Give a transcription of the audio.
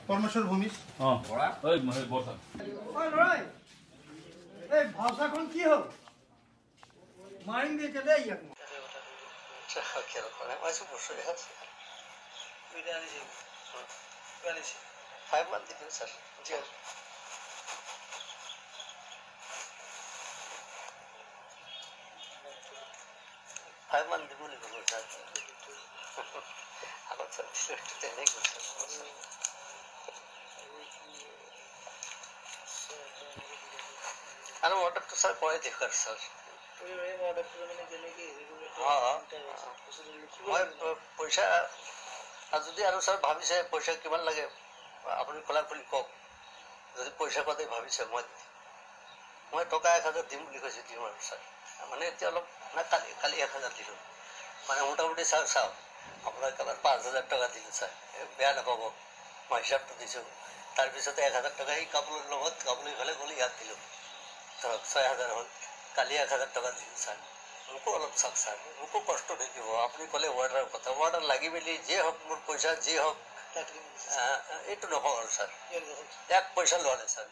পৰমেশ্বৰ ভূমিস ভাষাখন কি হোক মাইন দিয়ে চলে আৰু অৰ্ডাৰটো ছাৰ পৰে দেখুৱাক ছাৰ মই পইচা যদি আৰু ছাৰ ভাবিছে পইচা কিমান লাগে আপুনি খোলা খুলি কওক যদি পইচা পাতি ভাবিছে মই টকা 1000 দিম বুলি কৈছোঁ দিম আৰু ছাৰ মানে এতিয়া অলপ কালি 1000 দিলোঁ মানে মোটামুটি ছাৰ চাওক আপোনাৰ কালাৰ 5000 টকা দিলোঁ ছাৰ বেয়া নাপাব মই হিচাপটো দিছোঁ তাৰপিছতে 1000 টকা সেই কাপোৰৰ লগত কাপোৰ ইফালে গ'লে ইয়াত দিলোঁ ধৰক 6000 হ'ল কালি 1000 টকা দিলোঁ ছাৰ মোকো অলপ চাওক ছাৰ মোকো কষ্ট নিদিব আপুনি ক'লে অৰ্ডাৰৰ কথা অৰ্ডাৰ লাগি মেলি যিয়ে হওক মোৰ পইচা যি হওক এইটো নকওঁ আৰু ছাৰ এক পইচা লোৱা নাই ছাৰ